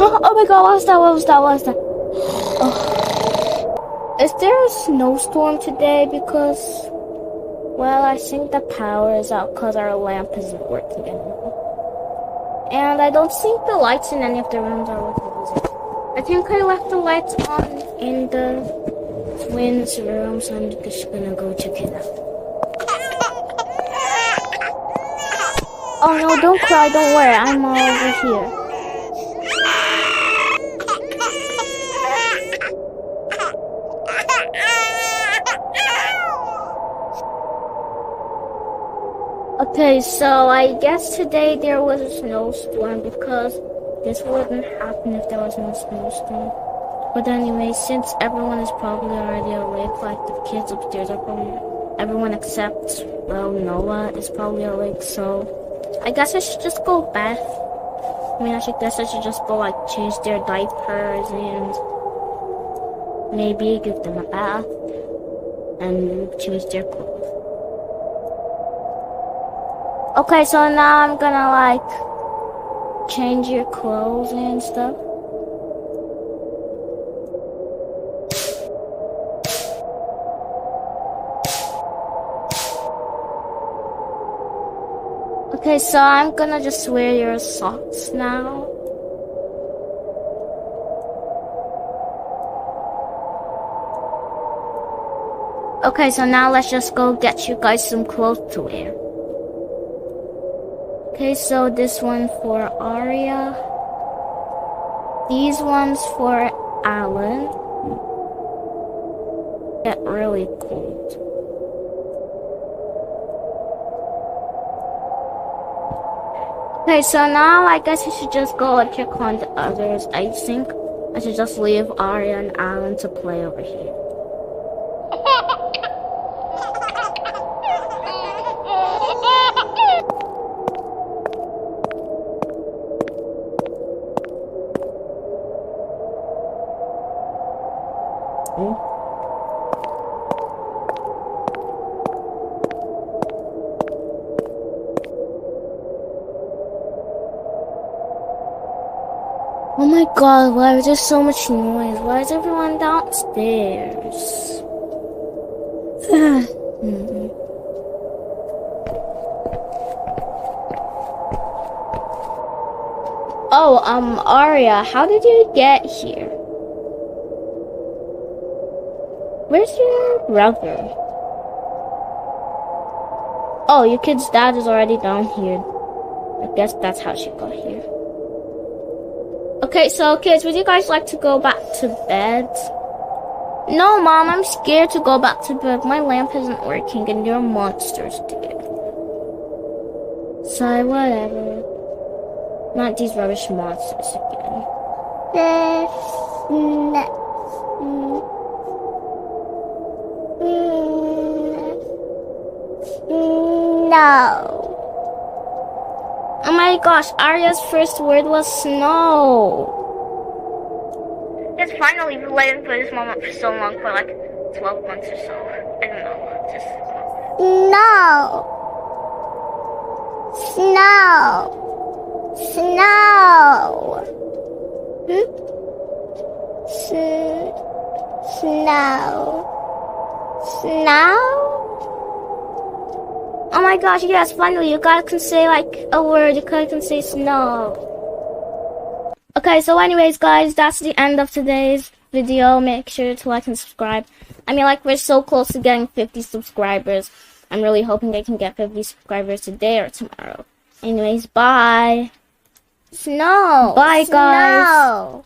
Oh my god, what was that? What was that? What was that? Oh. Is there a snowstorm today? Because, well, I think the power is out because our lamp isn't working anymore. And I don't think the lights in any of the rooms are working either. I think I left the lights on in the twins' room, so I'm just gonna go check it out. Oh no, don't cry, don't worry, I'm all over here. Okay, so I guess today there was a snowstorm because this wouldn't happen if there was no snowstorm. But anyway, since everyone is probably already awake, like the kids upstairs are probably, everyone except, well, Noah is probably awake, so I guess I should just go bath. I mean, I guess I should just go, like, change their diapers and maybe give them a bath and change their clothes. Okay, so now I'm gonna, like, change your clothes and stuff. Okay, so I'm gonna just wear your socks now. Okay, so now let's just go get you guys some clothes to wear. Okay, so this one for Aria. These ones for Alan. Get really cold. Okay, so now I guess I should just go and check on the others. I think I should just leave Aria and Alan to play over here. Oh my god, why is there so much noise? Why is everyone downstairs? Oh, Aria, how did you get here? Where's your brother? Oh, your kid's dad is already down here. I guess that's how she got here. Okay, so kids, would you guys like to go back to bed? No, Mom, I'm scared to go back to bed. My lamp isn't working and you're monsters today. So, whatever. Not these rubbish monsters again. No. Oh my gosh, Arya's first word was snow. Yes, finally, we've been waiting for this moment for so long, for like 12 months or so. I don't know, just... No. Snow. Snow. Snow. Snow? Oh my gosh, yes, finally, you guys can say like a word, you guys can say snow. Okay, so anyways, guys, that's the end of today's video. Make sure to like and subscribe. I mean, like, we're so close to getting 50 subscribers. I'm really hoping I can get 50 subscribers today or tomorrow. Anyways, bye. Snow. Bye, guys. Snow.